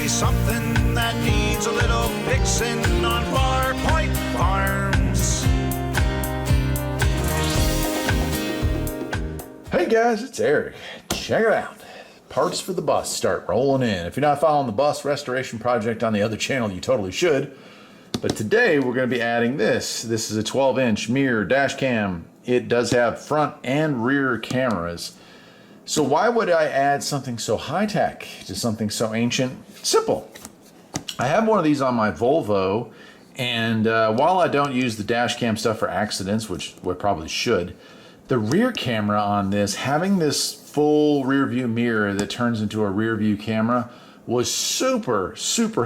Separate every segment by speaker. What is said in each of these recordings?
Speaker 1: always something that needs a little fixing on Farpoint Farms.
Speaker 2: Hey guys, it's Eric. Check it out. Parts for the bus start rolling in. If you're not following the bus restoration project on the other channel, you totally should. But today we're going to be adding this. This is a 12-inch mirror dash cam. It does have front and rear cameras. So why would I add something so high-tech to something so ancient? Simple. I have one of these on my Volvo, and while I don't use the dash cam stuff for accidents, which I probably should, the rear camera on this, having this full rear view mirror that turns into a rear view camera, was super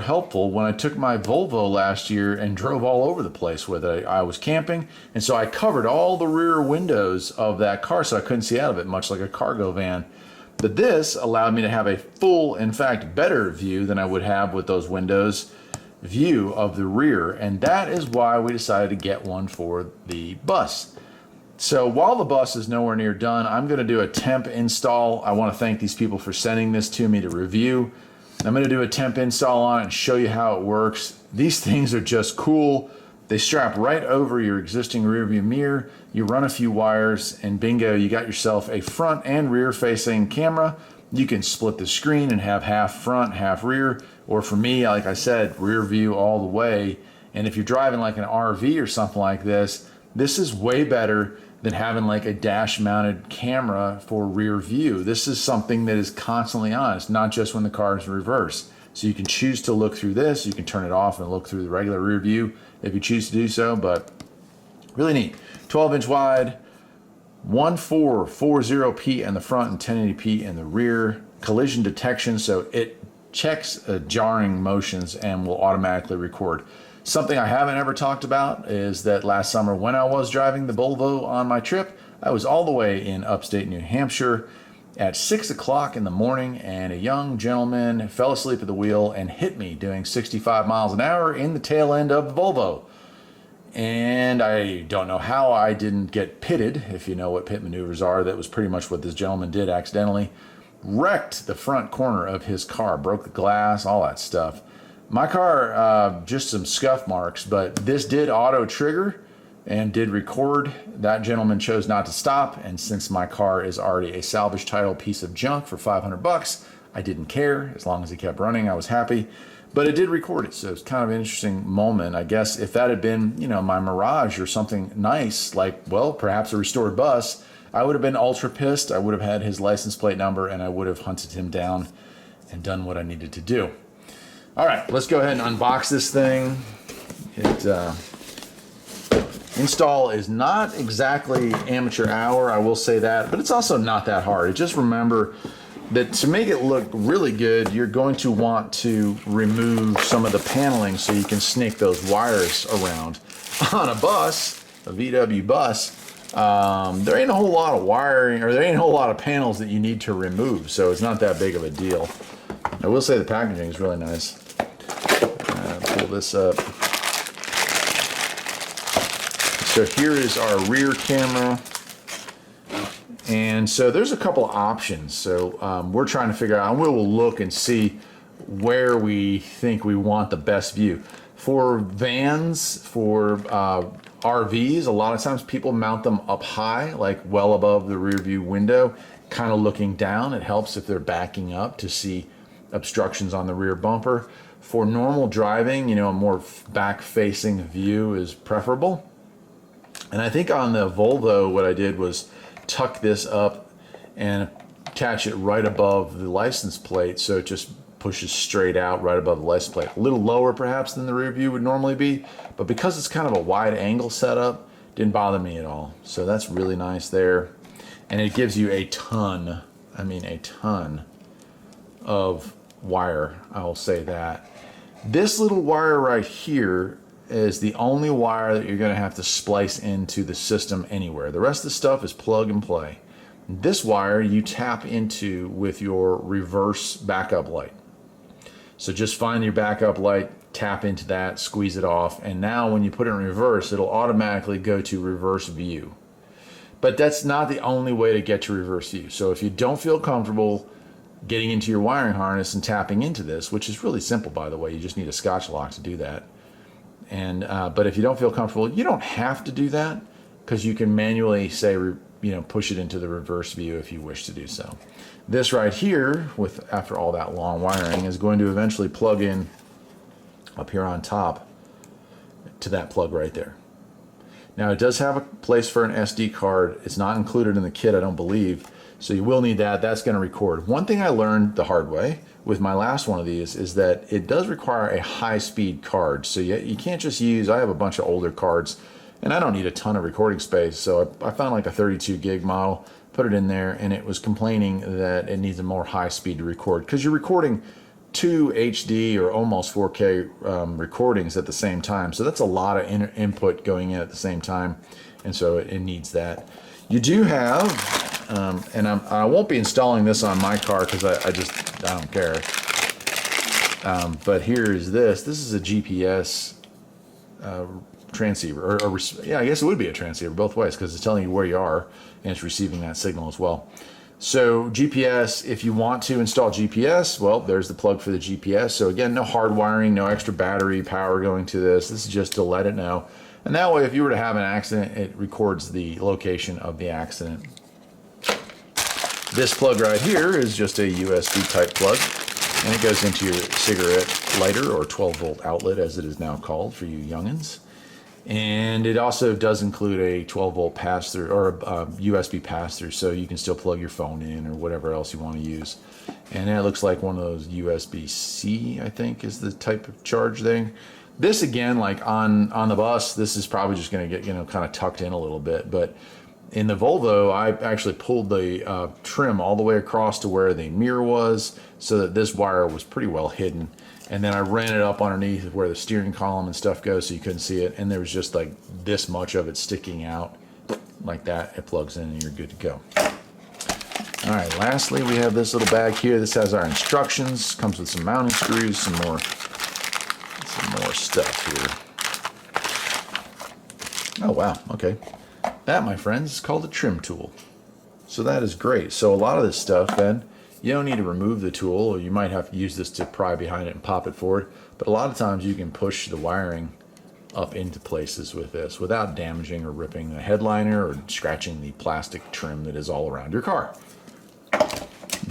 Speaker 2: helpful when I took my Volvo last year and drove all over the place with it. I was camping, and so I covered all the rear windows of that car so I couldn't see out of it, much like a cargo van. But this allowed me to have a full, in fact, better view than I would have with those windows, view of the rear, and that is why we decided to get one for the bus. So while the bus is nowhere near done, I'm going to do a temp install. I want to thank these people for sending this to me to review. I'm going to do a temp install on it and show you how it works. These things are just cool. They strap right over your existing rear view mirror. You run a few wires and bingo, you got yourself a front and rear facing camera. You can split the screen and have half front, half rear. Or for me, like I said, rear view all the way. And if you're driving like an RV or something like this is way better than having like a dash mounted camera for rear view. This is something that is constantly on. It's not just when the car is in reverse. So you can choose to look through this. You can turn it off and look through the regular rear view if you choose to do so, but really neat. 12-inch wide, 1440p in the front and 1080p in the rear. Collision detection, so it checks jarring motions and will automatically record. Something I haven't ever talked about is that last summer when I was driving the Volvo on my trip, I was all the way in upstate New Hampshire at 6 o'clock in the morning, and a young gentleman fell asleep at the wheel and hit me doing 65 miles an hour in the tail end of the Volvo. And I don't know how I didn't get pitted, if you know what pit maneuvers are. That was pretty much what this gentleman did accidentally. Wrecked the front corner of his car, broke the glass, all that stuff. My car, just some scuff marks, but this did auto trigger and did record. That gentleman chose not to stop, and since my car is already a salvage title piece of junk for 500 bucks, I didn't care. As long as it kept running, I was happy. But it did record it, so it's kind of an interesting moment. I guess if that had been, you know, my Mirage or something nice, like, well, perhaps a restored bus, I would have been ultra pissed. I would have had his license plate number, and I would have hunted him down and done what I needed to do. All right, let's go ahead and unbox this thing. Install is not exactly amateur hour, I will say that, but it's also not that hard. Just remember that to make it look really good, you're going to want to remove some of the paneling so you can snake those wires around. On a bus, a VW bus, there ain't a whole lot of wiring, or there ain't a whole lot of panels that you need to remove, so it's not that big of a deal. I will say the packaging is really nice. Pull this up. So here is our rear camera. And so there's a couple of options. So we're trying to figure out, and we will look and see where we think we want the best view. For vans, for RVs, a lot of times people mount them up high, like well above the rear view window, kind of looking down. It helps if they're backing up to see obstructions on the rear bumper. For normal driving, you know, a more back-facing view is preferable. And I think on the Volvo, what I did was tuck this up and attach it right above the license plate, so it just pushes straight out right above the license plate. A little lower perhaps than the rear view would normally be, but because it's kind of a wide angle setup, didn't bother me at all. So that's really nice there. And it gives you a ton, I mean a ton of wire, I'll say that. This little wire right here is the only wire that you're going to have to splice into the system anywhere. The rest of the stuff is plug and play. This wire you tap into with your reverse backup light. So just find your backup light, tap into that, squeeze it off, and now when you put it in reverse, it'll automatically go to reverse view. But that's not the only way to get to reverse view. So if you don't feel comfortable getting into your wiring harness and tapping into this, which is really simple, by the way. You just need a Scotch lock to do that. And but if you don't feel comfortable, you don't have to do that, because you can manually say, push it into the reverse view if you wish to do so. This right here, after all that long wiring, is going to eventually plug in up here on top to that plug right there. Now it does have a place for an SD card. It's not included in the kit, I don't believe, so you will need that. That's going to record. One thing I learned the hard way with my last one of these is that it does require a high-speed card. So you can't just use, I have a bunch of older cards, and I don't need a ton of recording space, so I found like a 32 gig model, put it in there, and it was complaining that it needs a more high speed to record, because you're recording 2 HD or almost 4K recordings at the same time. So that's a lot of input going in at the same time, and so it needs that. You do have, and I won't be installing this on my car because I don't care. But here is this. This is a GPS transceiver, or yeah, I guess it would be a transceiver both ways, because it's telling you where you are and it's receiving that signal as well. So GPS, if you want to install GPS, well, there's the plug for the GPS. So again, no hard wiring, no extra battery power going to this. This is just to let it know. And that way, if you were to have an accident, it records the location of the accident. This plug right here is just a USB type plug, and it goes into your cigarette lighter, or 12 volt outlet as it is now called for you youngins. And it also does include a 12 volt pass-through, or a USB pass-through, so you can still plug your phone in or whatever else you want to use. And that looks like one of those USB-C, I think, is the type of charge thing. This, again, like on the bus, this is probably just going to get, kind of tucked in a little bit. But in the Volvo, I actually pulled the trim all the way across to where the mirror was, so that this wire was pretty well hidden. And then I ran it up underneath where the steering column and stuff goes, so you couldn't see it. And there was just like this much of it sticking out like that. It plugs in and you're good to go. All right, lastly, we have this little bag here. This has our instructions, comes with some mounting screws, some more stuff here. Oh, wow, okay. That, my friends, is called a trim tool. So that is great. So a lot of this stuff, then, you don't need to remove the tool, or you might have to use this to pry behind it and pop it forward. But a lot of times you can push the wiring up into places with this without damaging or ripping the headliner or scratching the plastic trim that is all around your car.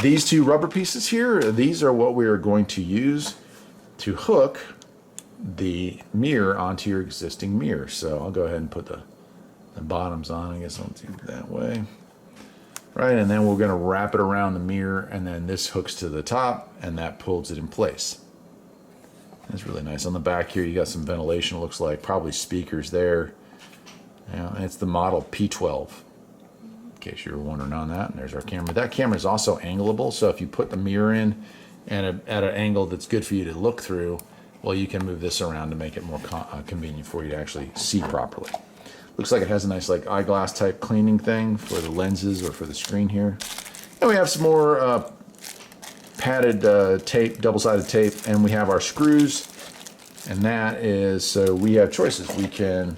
Speaker 2: These two rubber pieces here, these are what we are going to use to hook the mirror onto your existing mirror. So I'll go ahead and put the bottoms on. I guess I'll do it that way. Right, and then we're going to wrap it around the mirror, and then this hooks to the top, and that pulls it in place. That's really nice. On the back here, you got some ventilation, looks like, probably speakers there. And it's the model P12, in case you were wondering on that. And there's our camera. That camera is also angleable, so if you put the mirror in and at an angle that's good for you to look through, well, you can move this around to make it more convenient for you to actually see properly. Looks like it has a nice like eyeglass type cleaning thing for the lenses or for the screen here. And we have some more padded tape, double-sided tape, and we have our screws. And that is, so we have choices. We can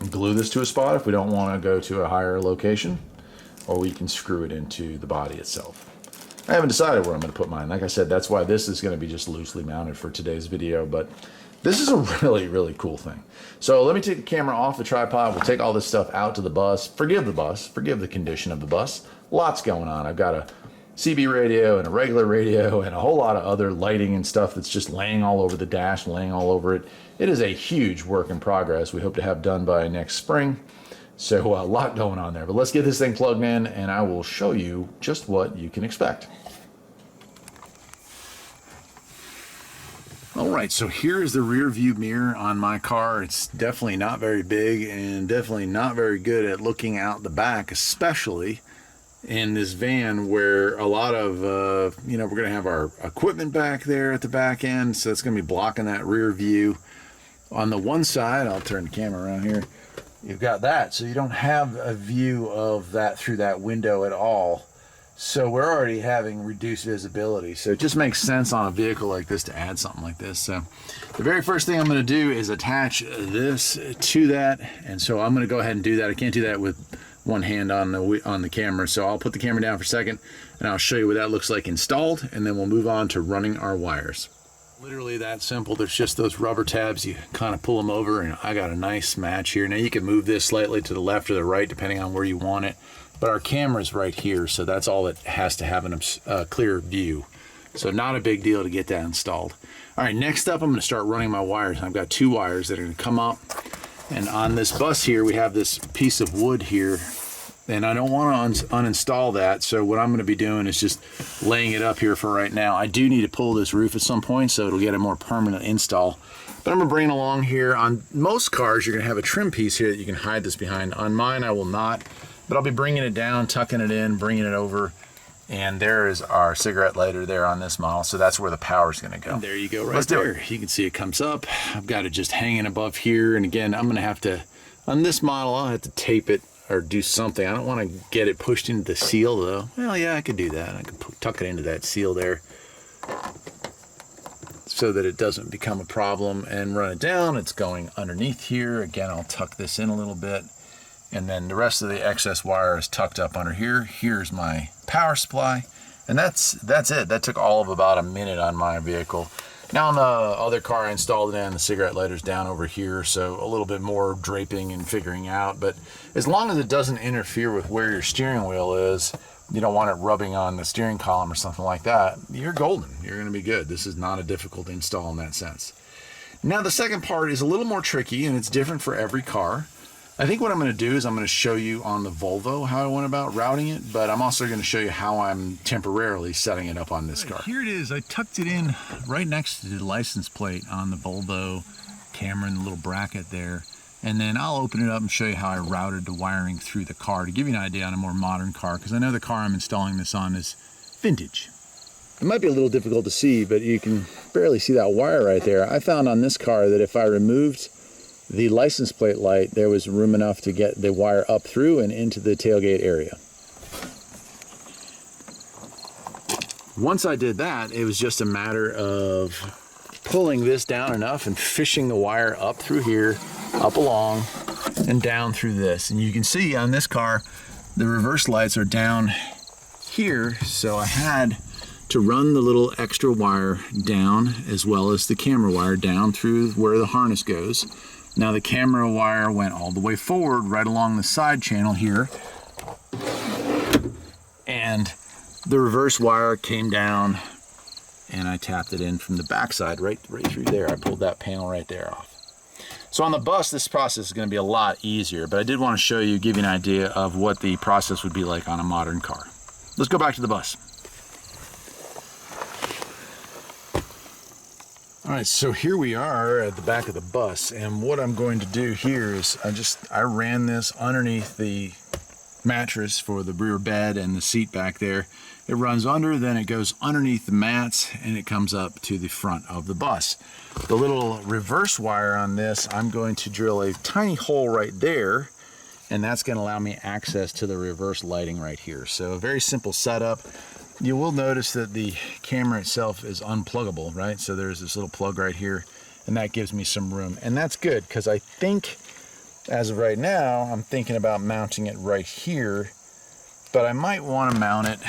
Speaker 2: glue this to a spot if we don't want to go to a higher location, or we can screw it into the body itself. I haven't decided where I'm going to put mine. Like I said, that's why this is going to be just loosely mounted for today's video, but this is a really, really cool thing. So let me take the camera off the tripod. We'll take all this stuff out to the bus. Forgive the condition of the bus. Lots going on. I've got a CB radio and a regular radio and a whole lot of other lighting and stuff that's just laying all over the dash, laying all over it. It is a huge work in progress. We hope to have done by next spring. So a lot going on there. But let's get this thing plugged in, and I will show you just what you can expect. All right, so here is the rear view mirror on my car. It's definitely not very big and definitely not very good at looking out the back, especially in this van where a lot of, we're going to have our equipment back there at the back end, so it's going to be blocking that rear view. On the one side, I'll turn the camera around here, you've got that, so you don't have a view of that through that window at all. So we're already having reduced visibility. So it just makes sense on a vehicle like this to add something like this. So the very first thing I'm going to do is attach this to that. And so I'm going to go ahead and do that. I can't do that with one hand on the camera. So I'll put the camera down for a second and I'll show you what that looks like installed, and then we'll move on to running our wires. Literally that simple. There's just those rubber tabs. You kind of pull them over, and I got a nice match here. Now you can move this slightly to the left or the right depending on where you want it, but our camera's right here, so that's all it has to have a clear view. So not a big deal to get that installed. All right, next up I'm going to start running my wires. I've got 2 wires that are going to come up, and on this bus here we have this piece of wood here, and I don't want to uninstall that, so what I'm going to be doing is just laying it up here for right now. I do need to pull this roof at some point, so it'll get a more permanent install. But I'm going to bring it along here. On most cars, you're going to have a trim piece here that you can hide this behind. On mine, I will not, but I'll be bringing it down, tucking it in, bringing it over, and there is our cigarette lighter there on this model, so that's where the power is going to go. And there you go, right there. You can see it comes up. I've got it just hanging above here, and again, I'm going to have to, on this model, I'll have to tape it or do something. I don't want to get it pushed into the seal though. Well, yeah, I could do that. I could tuck it into that seal there so that it doesn't become a problem, and run it down. It's going underneath here. Again, I'll tuck this in a little bit, and then the rest of the excess wire is tucked up under here. Here's my power supply, and that's it. That took all of about a minute on my vehicle. Now on the other car, I installed it in, the cigarette lighter's down over here, so a little bit more draping and figuring out, but as long as it doesn't interfere with where your steering wheel is, you don't want it rubbing on the steering column or something like that, you're golden. You're going to be good. This is not a difficult install in that sense. Now the second part is a little more tricky, and it's different for every car. I think what I'm going to do is I'm going to show you on the Volvo how I went about routing it, but I'm also going to show you how I'm temporarily setting it up on this car. Here it is. I tucked it in right next to the license plate on the Volvo camera in the little bracket there. And then I'll open it up and show you how I routed the wiring through the car to give you an idea on a more modern car, because I know the car I'm installing this on is vintage. It might be a little difficult to see, but you can barely see that wire right there. I found on this car that if I removed the license plate light, there was room enough to get the wire up through and into the tailgate area. Once I did that, it was just a matter of pulling this down enough and fishing the wire up through here, up along, and down through this. And you can see on this car, the reverse lights are down here, so I had to run the little extra wire down as well as the camera wire down through where the harness goes. Now the camera wire went all the way forward right along the side channel here, and the reverse wire came down and I tapped it in from the backside right through there. I pulled that panel right there off. So on the bus, this process is going to be a lot easier, but I did want to show you, give you an idea of what the process would be like on a modern car. Let's go back to the bus. All right, so here we are at the back of the bus, and what I'm going to do here is I ran this underneath the mattress for the rear bed and the seat back there. It runs under, then it goes underneath the mats, and it comes up to the front of the bus. The little reverse wire on this, I'm going to drill a tiny hole right there, and that's going to allow me access to the reverse lighting right here. So a very simple setup. You will notice that the camera itself is unpluggable, right? So there's this little plug right here, and that gives me some room. And that's good, because I think, as of right now, I'm thinking about mounting it right here, but I might want to mount it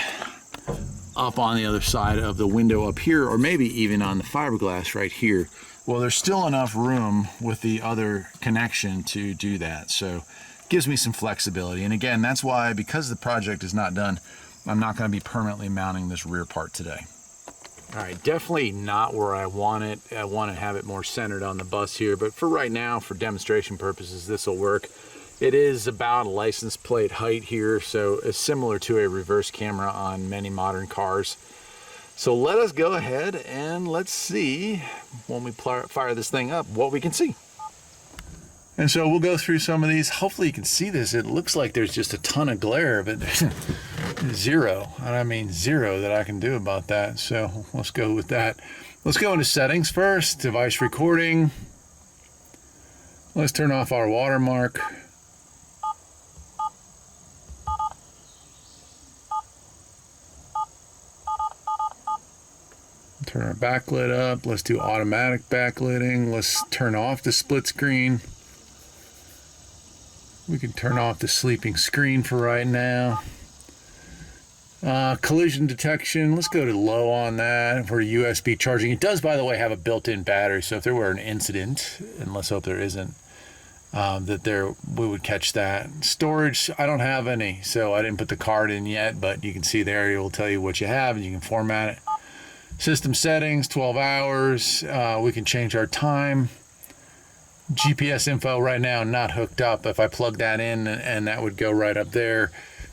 Speaker 2: up on the other side of the window up here, or maybe even on the fiberglass right here. Well, there's still enough room with the other connection to do that, so it gives me some flexibility. And again, that's why, because the project is not done, I'm not going to be permanently mounting this rear part today. All right, definitely not where I want it. I want to have it more centered on the bus here, but for right now, for demonstration purposes, this will work. It is about a license plate height here, so it's similar to a reverse camera on many modern cars. So let us go ahead and let's see, when we fire this thing up, what we can see. And so we'll go through some of these. Hopefully you can see this. It looks like there's just a ton of glare, but zero, and I mean zero, that I can do about that. So let's go with that. Let's go into settings first. Device recording. Let's turn off our watermark. Turn our backlit up. Let's do automatic backlighting. Let's turn off the split screen. We can turn off the sleeping screen for right now. Collision detection, let's go to low on that for USB charging. It does, by the way, have a built-in battery, so if there were an incident, and let's hope there isn't, we would catch that. Storage, I don't have any, so I didn't put the card in yet, but you can see there, it will tell you what you have, and you can format it. System settings, 12 hours. We can change our time. GPS info right now not hooked up. If I plug that in and that would go right up there,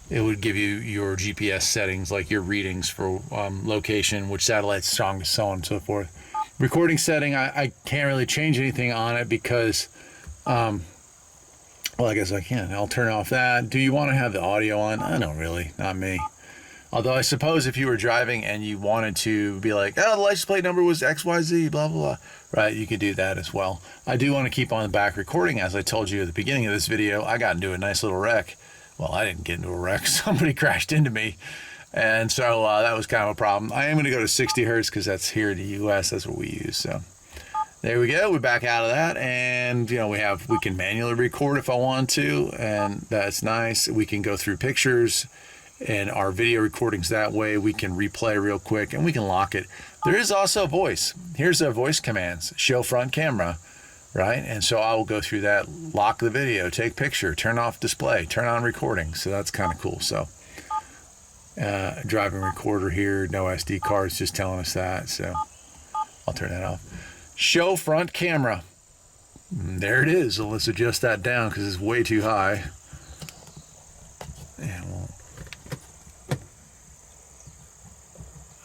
Speaker 2: it would give you your GPS settings, like your readings for location, which satellite's strongest, so on and so forth. Recording setting, I can't really change anything on it because, well, I guess I can. I'll turn off that. Do you want to have the audio on? I don't really, not me. Although I suppose if you were driving and you wanted to be like, oh, the license plate number was XYZ, blah, blah, blah, right, you could do that as well. I do want to keep on the back recording. As I told you at the beginning of this video, I got into a nice little wreck. Well, I didn't get into a wreck. Somebody crashed into me. And so that was kind of a problem. I am going to go to 60 hertz because that's here in the US. That's what we use. So there we go. We're back out of that. And, you know, we can manually record if I want to. And that's nice. We can go through pictures and our video recordings that way. We can replay real quick and we can lock it. There is also voice. Here's our voice commands. Show front camera. Right, and so I will go through that, lock the video, take picture, turn off display, turn on recording. So that's kind of cool. So driving recorder here, no SD cards, just telling us that. So I'll turn that off. Show front camera. There it is. So let's adjust that down because it's way too high. And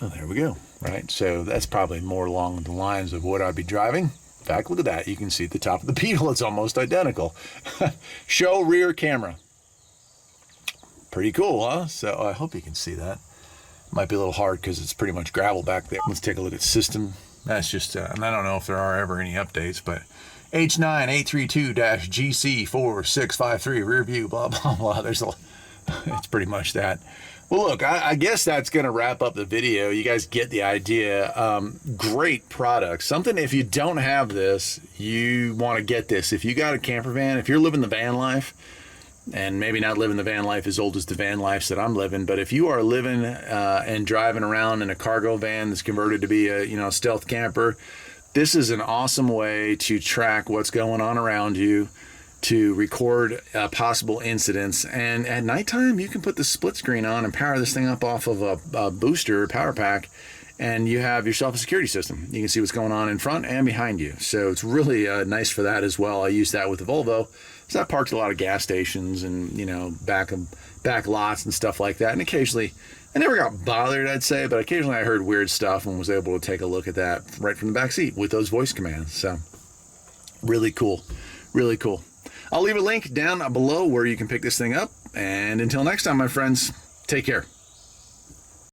Speaker 2: oh, there we go. Right, so that's probably more along the lines of what I'd be driving. In fact, look at that. You can see at the top of the Beetle, it's almost identical. Show rear camera. Pretty cool, huh? So I hope you can see that. Might be a little hard because it's pretty much gravel back there. Let's take a look at system. That's just, and I don't know if there are ever any updates, but H9832-GC4653 rear view, blah, blah, blah. It's pretty much that. Well, look, I guess that's going to wrap up the video. You guys get the idea. Great product. Something, if you don't have this, you want to get this. If you got a camper van, if you're living the van life, and maybe not living the van life as old as the van lives that I'm living, but if you are living and driving around in a cargo van that's converted to be a stealth camper, this is an awesome way to track what's going on around you, to record possible incidents. And at nighttime, you can put the split screen on and power this thing up off of a booster power pack, and you have yourself a security system. You can see what's going on in front and behind you. So it's really nice for that as well. I use that with the Volvo. So I parked a lot of gas stations and, back lots and stuff like that. And occasionally, I never got bothered, I'd say, but occasionally I heard weird stuff and was able to take a look at that right from the back seat with those voice commands. So really cool, really cool. I'll leave a link down below where you can pick this thing up. And until next time, my friends, take care.